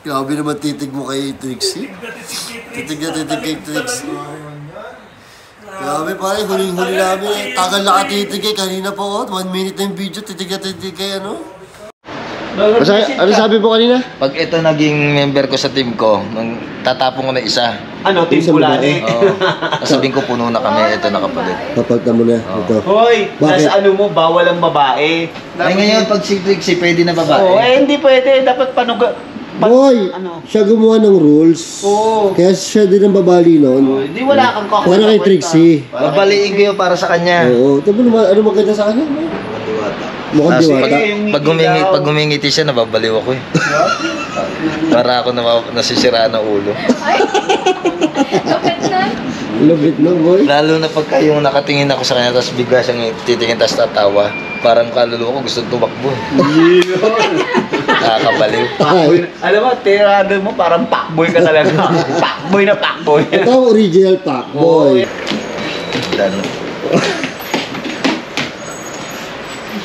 Grabe naman titig mo kay Trixie. Titig na titig kay Trixie. Grabe pare, huling-huli namin. Tagal nakatitig eh. Kanina po, 1 minute na yung video. Titig na titig kay ano. Ano sabi mo kanina? Pag ito naging member ko sa team ko, nung tatapong ko na isa. Ano, team Kulani? Oo. Sabihin ko puno na kami, ito nakapalit. Kapag mo na ito. Hoy, nasa ano mo, bawal ang babae. Ay ngayon, pag si Trixie, pwede na babae. Oo, hindi pwede. Dapat Boy, siya gumawa ng rules. Oo. Kaya siya din ang babali noon. Hindi wala kang kakot. Para kay Trixie. Babaliin ko yun para sa kanya. Oo. Ito mo naman, ano maganda sa kanya? Mukhang diwata. Pag humingiti siya, nababaliw ako eh. Para ako nasisiraan ng ulo. Lubit na, boy. Lalo na pagka yung nakatingin ako sa kanya, tapos bigla siyang titingin, tapos tatawa. Parang kaluluwa ko gusto tumakbo. Nakakabaliw. Alam mo, tirado mo, parang pakboy ka talaga. Pakboy na pakboy. Ito ang original pakboy.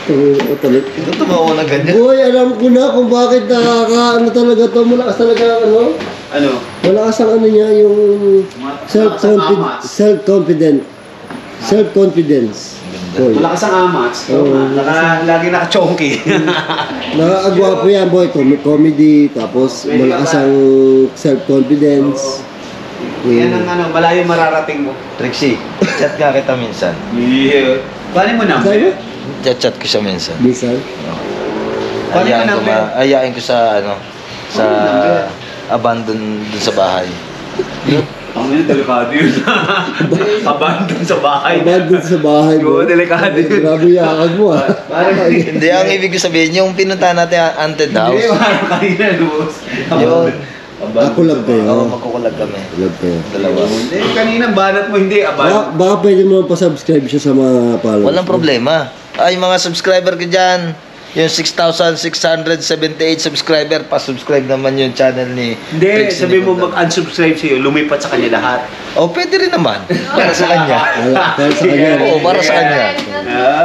Ito tumawa na ganyan. Boy, alam ko na kung bakit nakaka-ano talaga to. Malakas talaga ano. Ano? Malakas ang ano niya, yung self-confidence. Self-confidence. Boy. Malakas ang amats. Lagi naka-chonky. Nakakagwapo yan, boy. Comedy, tapos malakas ang self-confidence. Yan ang ano, malayo mararating mo. Trixie, chat nga kita minsan. Yeah. Paano mo number? Chat ko siya minsan. Minsan? Ayain ko sa ano, sa abandon dun sa bahay. Ang yun, delikado yun. Abandon sa bahay. Abandon sa bahay. Oo, delikado yun. Grabe yakag mo ah. Hindi, ang ibig ko sabihin, yung pinunta natin haunted house. Hindi, parang kanina, Luz. Yun. Kulab kayo. Oo, magkukulag kami. Kulab kayo. Dalawa. Hindi, kanina, banat mo, hindi. Baka pwede mo pa-subscribe siya sa mga followers. Walang problema. Ay, mga subscriber ko dyan. Yung 6,678 subscriber, pa-subscribe naman yung channel ni Hindi, sabi mo mag-unsubscribe sa'yo, lumipat sa kanya lahat. Oh, pwede rin naman. Para sa kanya. Para sa kanya. Oo, para sa kanya.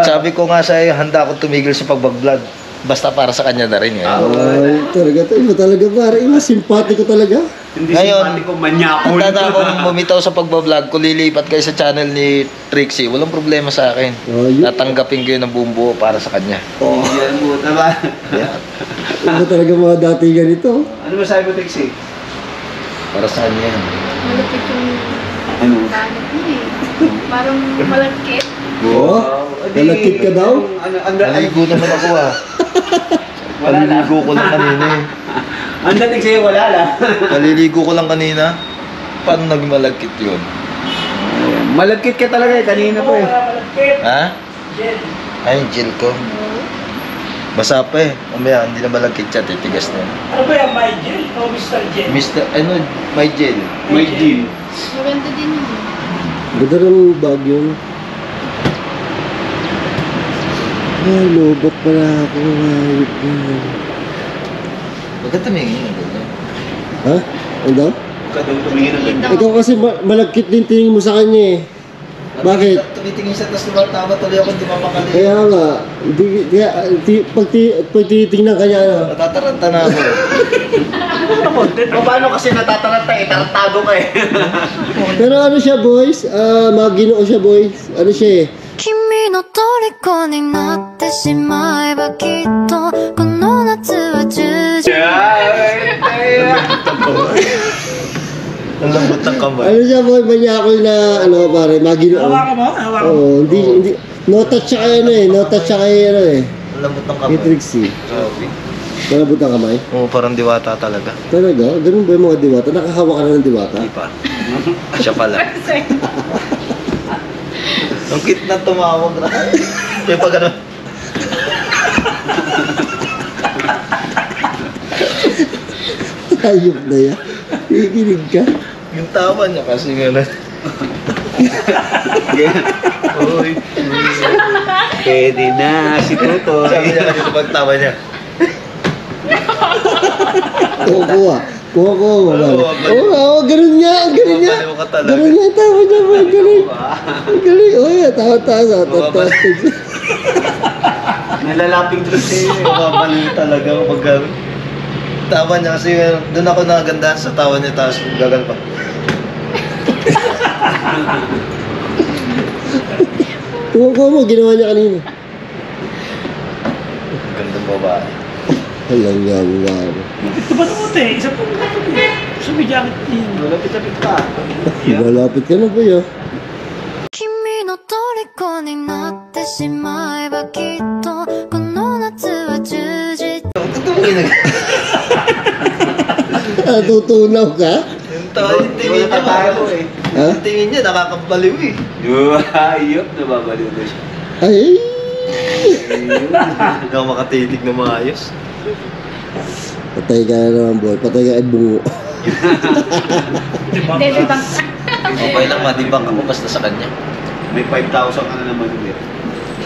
Sabi ko nga sa'yo, handa akong tumigil sa pag-vlog. Basta para sa kanya na rin. Ay, talaga to. Iba talaga pare. Iba, simpatiko talaga. Hindi ngayon, simpatiko, manyakol. handa na akong bumitaw sa pag-vlog. Kung lilipat kayo sa channel ni Trixie, walang problema sa akin. Tatanggapin ko yun ng buong buo para sa kanya. Yan mo, tama? Iba talaga mga dati ganito. Ano masabi mo, Trixie? Para sa kanya yan. Malapit yung banat niya eh. Parang malagkit. Oo? Malakit ka daw? Naligo naman ako ah. Wala na. Naliligo ko lang kanina eh. Ang dating sa'yo, wala lang. Naliligo ko lang kanina. Paano nagmalagkit yun? Malagkit ka talaga eh, kanina po eh. Ha? Ay, gel ko. Basa pa eh. Mamaya, hindi na malagkit siya, titigas na. Ano ba yan, my gel o Mr. Gel? Ano, may gel. May gin. Maganda din yun. Ganda ng bag yun. Ay, lobot pala ako. Ayop yan. Huwag ka tumingin. Ha? Ano daw? Huwag ka daw tumingin ng ganda. Ikaw kasi malagkit din tingin mo sa kanya eh. Bakit? Tumitingin siya, tapos tumatama tuloy ako, hindi mapakali. Kaya nga, pag tinitingnan kanya ano. Natataranta na ako. Paano kasi natataranta eh, tarantado ka eh. Pero ano siya boys, maginoo siya boys. Ano siya eh. 君の虜になってしまえばきっとこの夏は充実 Ang lambot ng kamay. Ano siya boy, manyakol na ano pare, maginoo. Hawakan mo? Hawakan mo? Oo, hindi, no touch siya kayo ano eh, no touch siya kayo ano eh. Ang lambot ng kamay. Kay Trixie. Grabe. Malabot ang kamay. Oo, parang diwata talaga. Talaga? Ganun ba yung mga diwata? Nakahawak ka na ng diwata? Hindi pa. Siya pala. Ang cute na tumawag na. Kaya pa gano'n. Ayop na yan. Ikinig ka. Yung tawa niya kasi gano'n. Uy. Pwede na si Tutoy. Sabi niya kasi sa pagtawa niya. Kuha. Oo, ganun niya. Ganun niya. Ganun niya. Tawa niya ba? Galing. Galing. Oo, tawa. Nalalaping doon sa'yo. Mababaliw talaga pag gano'n. tawa niya kasi doon ako nagandaan sa tawa niya tapos gagal pa. Kuha mo, ginawa niya kanina. Gandang babae. Alang nga. Ito ba naman eh? Isa po sa may jacket niya. Malapit-lapit pa. Malapit ka na ba yun? 君の虜になってしまえばきっとこの夏は充実 Totoo mo Natutunaw ka? yung tawa, yung tingin niya. Tayo eh. Ha? Yung tingin niya, nakakabaliw eh. Ayop, nababaliw na siya. Ay! Hindi ako makatitig na maayos. Patay ka na naman, boy. Patay ka at bungo. Dedebang. Okay lang, madibang ako basta sa kanya. May 5,000 ka na naman ulit.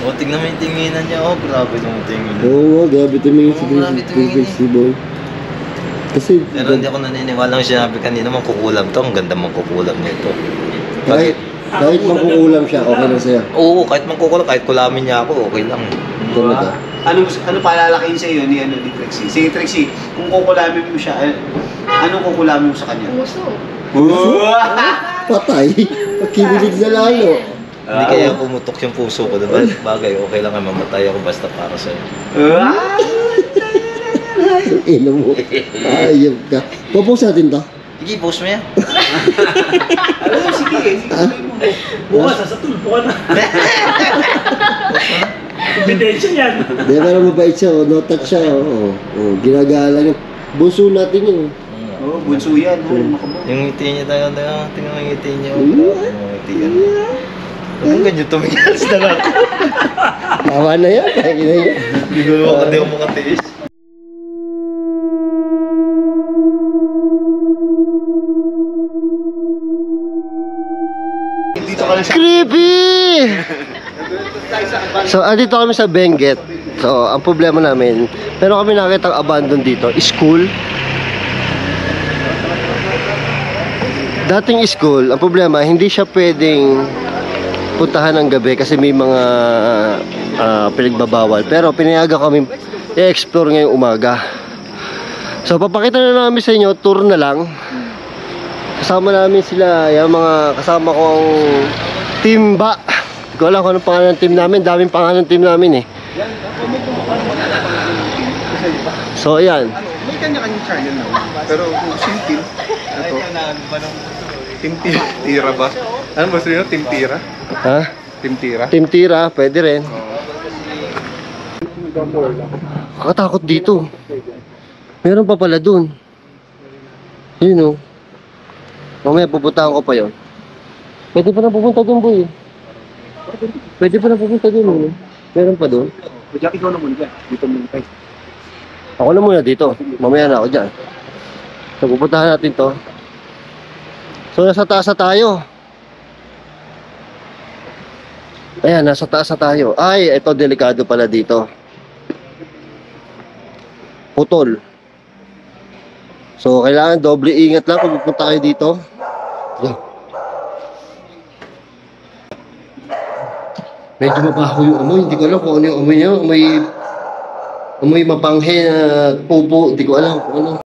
O, tingnan mo yung tinginan niya. Oh, grabe nung tingin niya. Oo nga, grabe tumingin si Oo, grabe tumingin Gracie boy. Kasi, Pero hindi ako naniniwala yung sinabi kanina, mangkukulam to. Ang ganda mangkukulam nito. kahit makukulam siya, okay lang sa'yo. Oo, kahit mangkukulam, kahit kulamin niya ako, okay lang. Talaga. Ano palalakihin sa iyo ni Trixie? Sige Trixie, kung kukulamin mo siya, anong kukulamin mo sa kanya? Puso. Patay. Kinilig na lalo. Hindi kaya pumutok yung puso ko, diba? Bagay, okay lang nga mamatay ako basta para sa'yo. Ina mo. Ayop ka. Popost natin to. Sige, post mo yan. Sige. Bukas, sa tulpo ka na. Ebidensya yan. Di, pero mabait siya. No touch siya. Ginagala niya. Buso natin yun. Oh, bunso yan. Yung ngiti niya tayo, tingnan mo yung ngiti niya. Oh, grabe yung ngiti yan. Huwag ganyan tumingals na lang. Tawa na yan. Hindi ko naman kasi ako makatiis. Dito ka na sa... Creepy! So, andito kami sa Benguet. So, ang problema namin, pero kami nakita ang abandon dito, school. Dating school, ang problema, hindi siya pwedeng puntahan ng gabi kasi may mga pinagbabawal. Pero pinayagan kami i-explore ngayong umaga. So, papakita na namin sa inyo, tour na lang. Kasama namin sila, yung mga kasama kong Timba. Hindi ko alam kung anong pangalan ng team namin. Daming pangalan ng team namin eh. So, ayan. May kanya-kanyang channel na. Pero kung yung team, ito, Team Tira ba? Ano ba sa'yo? Team Tira? Ha? Team Tira? Team Tira, pwede rin. Kakatakot dito. Meron pa pala dun. Yun o. Mamaya pupuntahan ko pa yun. Pwede pa na pupunta dun, boy. Pwede pa na pupunta dun. Meron pa dun. Jack, ikaw na muna dyan. Dito muna tayo. Ako na muna dito. Mamaya na ako dyan. So, pupuntahan natin to. So, nasa taas na tayo. Ayan, nasa taas na tayo. Ay, ito delikado pala dito. Putol. So, kailangan doble ingat lang kung pupunta kayo dito. Yan. Medyo mabaho yung amoy. Hindi ko alam kung ano yung amoy niya. Amoy mapanghe na pupo. Hindi ko alam kung ano.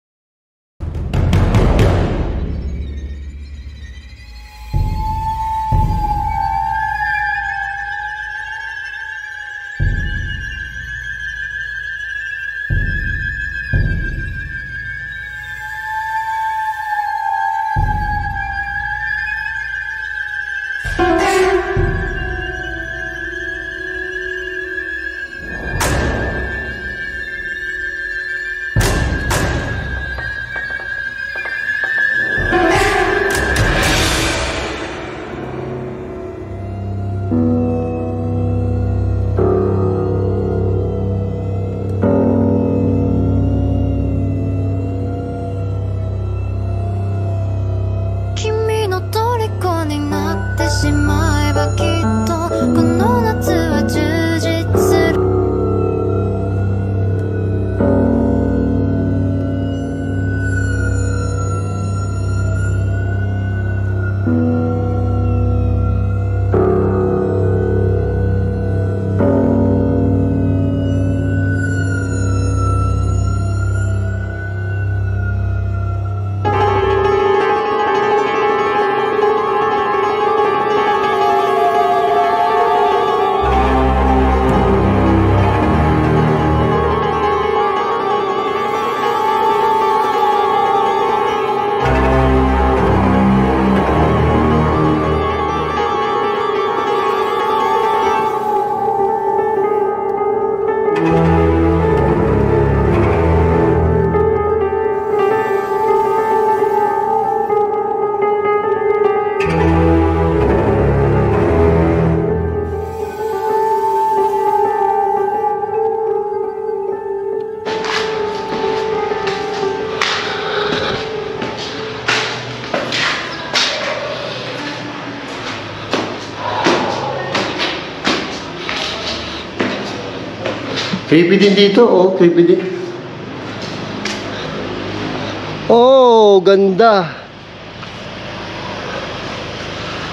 Creepy din dito, oh. Creepy din. Oh, ganda.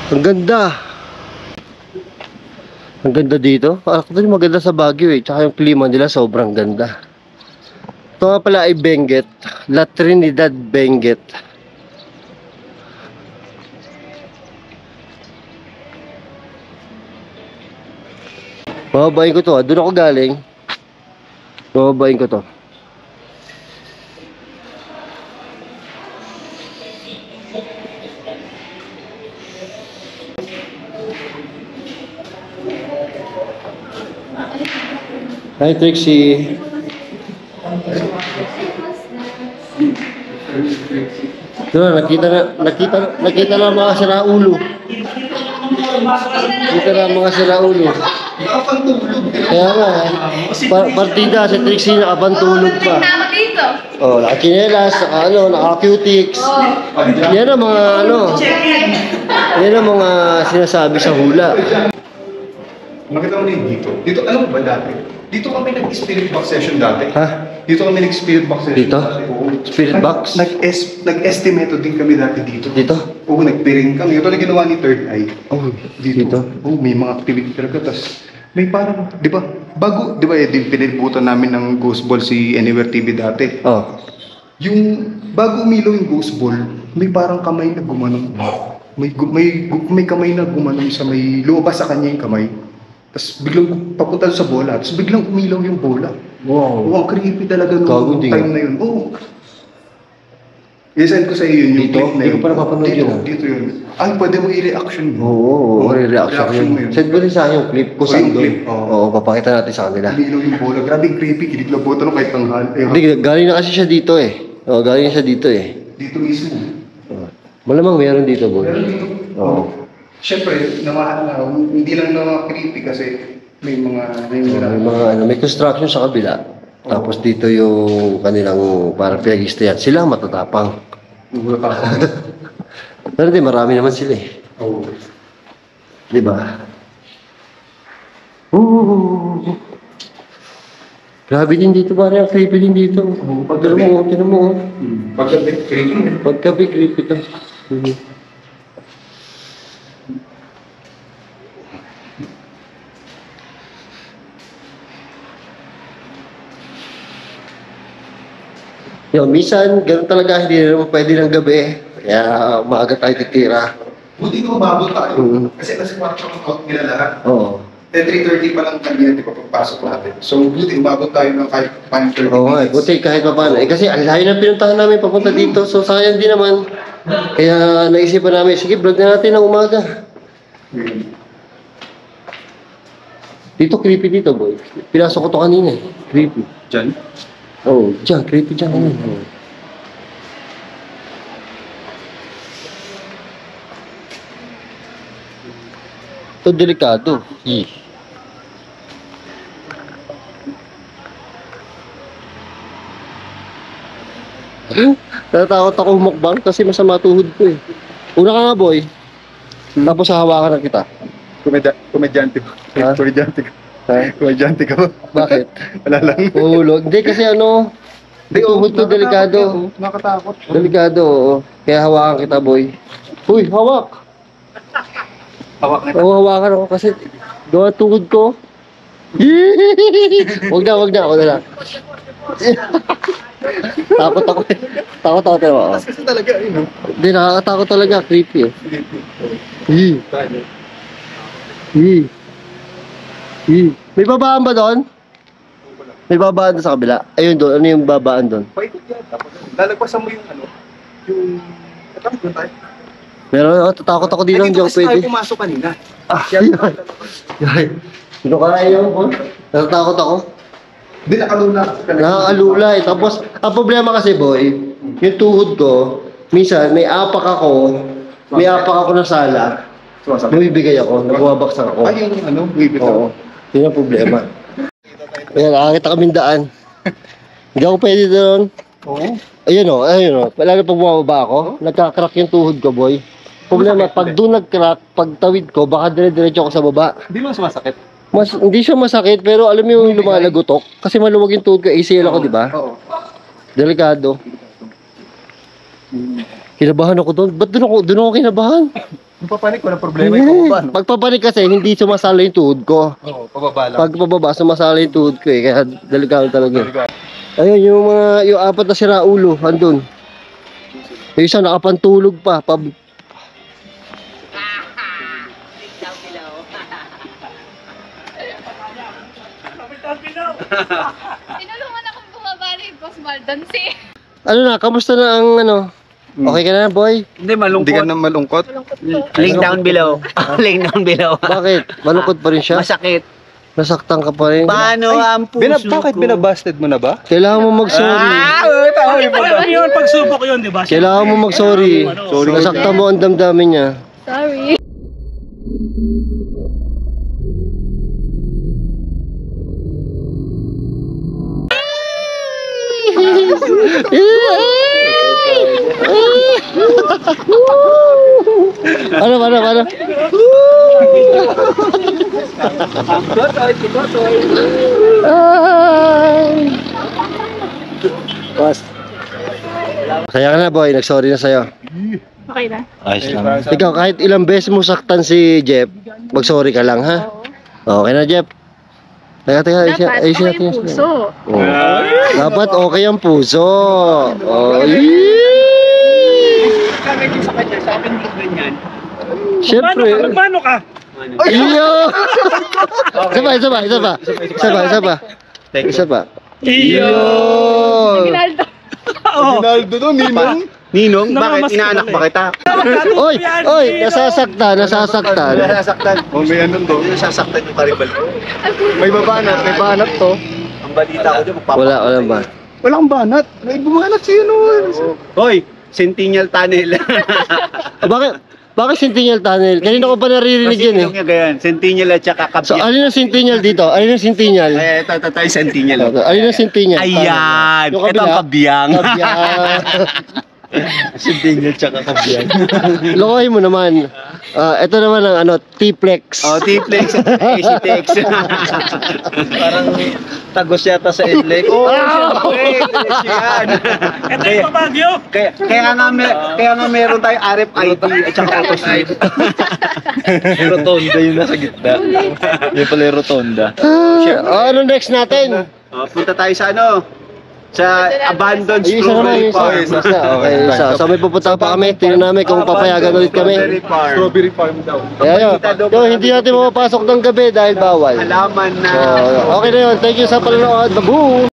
Ang ganda. Ang ganda dito. Actually, maganda sa Baguio eh. Tsaka yung klima nila sobrang ganda. Ito nga pala ay Benguet. La Trinidad Benguet. Bababain ko to. Doon ako galing. Bababain ko to. Hi, Trixie. Ito na, nakita na mga siraulo. Nakita na mga siraulo. Kaya nga, partida si Trixie nakapantulog pa. Oh, nakachinelas, naka-cutics. Yan ang mga yan ang mga sinasabi sa hula. Makita mo na yun dito. Dito, alam mo ba dati? Dito kami nag-spirit box session dati. Ha? Dito kami nag-spirit box session. Dito? Dati. Oo. Spirit box? Nag-estimate din kami dati dito. Dito? Oo, nag-piring kami. Ito na ginawa ni Third Eye. Oh, Dito. Oo, may mga activity talaga. Tapos, may parang, di ba? Bago, di ba, din pinilibutan namin ng Ghost Ball si Anywhere TV dati. Oh. Yung, bago umilaw yung Ghost Ball, may parang kamay na gumanong. May kamay na gumanong sa may lumabas sa kanya yung kamay. Tapos biglang papunta sa bola. Tapos biglang umilaw yung bola. Wow. Oo, ang creepy talaga nung Gago, time na yun. Oo. I-send ko sa iyo yun, yung Dito? clip na Hindi yun. ko pa napapanood yun, ah. Dito yun. Ay, pwede mo i-reaction yun. Oo, reaction yun. mo yun. Send mo rin sa akin yung clip ko Oo, sa yung doon. clip, oo. Oo, papakita natin sa kanila. Umilaw yung bola. Grabe creepy. Kilig na boto no kahit tanghal. Hindi, galing na kasi siya dito eh. Oo, galing siya dito eh. Dito mismo. Oo. Malamang meron dito, boy. Pero dito, Oo. Siyempre, hindi lang na creepy kasi may mga May mga may construction sa kabila. Tapos dito yung kanilang parang pinag-istayan. Sila ang matatapang. Pero di, marami naman sila eh. Oo. Di ba? Ooh. Grabe din dito, pare. Ang creepy din dito. Tinan mo. Paggabi, creepy. Paggabi, creepy to. Yo, minsan, ganun talaga, hindi na naman pwede ng gabi. Kaya maaga tayo titira. Buti ko umabot tayo. Mhm. Kasi nasa kwarto ng out nila lahat. Oo. 3:30 pa lang kanya, di pa pagpasok natin. So, buti umabot tayo ng kahit 5:30 Oo nga, buti kahit pa paano. Kasi ang layo na pinuntahan namin papunta dito. So sayang din naman. Kaya naisipan namin, sige, vlog na natin ng umaga. Dito, creepy dito, boy. Pinasok ko to kanina eh. Creepy. Diyan? Oo, dyan, creepy dyan kanina. Oo. Ito, delikado. Natatakot ako mukbang kasi masama tuhod ko eh. Una ka nga, boy. Tapos hahawakan na kita. Komedyante ba? Ha? Komedyante ka. Ha? Komedyante ka ba? Bakit? Wala lang. Hulog. Hindi kasi tuhod ko delikado. Nakatakot. Delikado, oo. Kaya hawakan kita, boy. Uy, hawak! Hawak na. Oo, hawakan ako kasi gawa tuhod ko. Wag na, ako na lang. Takot ako. Takot ako talaga. Kasi talaga, yun. Hindi, nakakatakot talaga. Creepy eh. May babaan ba doon? May babaan doon sa kabila? Ayun doon. Ano yung babaan doon? Paikot yan. Tapos, lalagpasan mo yung yung... Tapos doon tayo. Pero tatakot ako dito. Hindi ako kasi pwede. tayo pumasok kanina. Yay. Sino kaya yun, boy? Natatakot ako. Hindi, nakalula. Nakakalula eh. Tapos, ang problema kasi, boy, yung tuhod ko, minsan, may apak ako na sala, bumibigay ako, nagwabaksak ako. Ay, yung wibit. Oo. Yun ang problema. Ayan, nakakita kaming daan. Hindi ako pwede doon. Oo. Ayun o. Lalo pag bumababa ako, nagkakrak yung tuhod ko, boy. Problema, pag doon nag-crack, pag tawid ko, baka dire-diretso ako sa baba. Hindi mo sumasakit. Hindi siya masakit, pero alam mo yung lumalagotok? Kasi maluwag yung tuhod ko, ACL ako, di ba? Oo. Delikado. Kinabahan ako doon. Ba't doon ako kinabahan? Yung papanik, walang problema yung pababa, no? Pagpapanik kasi, hindi sumasala yung tuhod ko. Oo, pababa lang. Pag pababa, sumasala yung tuhod ko eh. Kaya delikado talaga. Ayun, yung apat na siraulo, andun. Yung isa nakapantulog pa. Tinulungan akong bumaba ni Boss Maldon si... Ano na, kamusta na ang ano? Okay ka na, boy? Hindi, Hindi malungkot. ka na malungkot? Link down below. Link down below. Bakit? Malungkot pa rin siya? Masakit. Nasaktan ka pa rin? Paano ang puso Bakit ko? binabasted mo na ba? Kailangan mo mag-sorry. Ano yun? Pagsubok yun, di ba? Kailangan mo mag-sorry. Sorry. Nasaktan mo ang damdamin niya. Sorry. Ano? Boss. Saya ka na, boy. Nag-sorry na sa'yo. Okay na. Ayos lang. Ikaw, kahit ilang beses mo saktan si Jeff, mag-sorry ka lang, ha? Okay na, Jeff. Teka, Dapat ayusin okay natin yung puso. Oh. Dapat okay ang puso. Oh, Sa kanya, sa akin din ganyan. Siyempre. Magmano ka? Iyo! Isa pa. Iyo! Ginaldo. Ginaldo doon, Ninong. Ninong, Namamas bakit inaanak ka ba kita? Oy, nasasaktan. Nasasaktan. Oh, may ano to. Nasasaktan yung karibal ko. May banat to. Ang balita ko dyan, magpapakita. Wala ba? Walang banat. May bumanat siya noon. Hoy, Centennial Tunnel. Bakit Centennial Tunnel? Kanina ko pa naririnig Kasi yan eh. ilong niya ganyan. Centennial at saka So, Kabyang. alin ang Centennial dito? Alin ang Centennial? Ay, ito, Centennial. Alin ang Centennial? Ayan! Yung Ito ang kabila? Kabyang. Kabyang. Centennial tsaka Kabyang. Lokohin mo naman. Ito naman ang ano, T-Plex. Oh, T-Plex at ACTX. Parang tagos yata sa Edlex. Oh, syempre. Yan. Ito yung pabagyo. Kaya nga meron tayong RFID at saka AutoSleep. Rotonda yung nasa gitna. Yung pala yung rotonda. Ano next natin? Punta tayo sa ano? Sa abandoned Isa naman, strawberry farm. isa. So may pupunta pa kami. Tingnan namin kung papayagan ulit kami. Strawberry farm. Strawberry farm daw. Ayan yun. Hindi natin mapapasok ng gabi dahil bawal. Halaman na. So, okay na yun. Thank you sa panonood. Babu!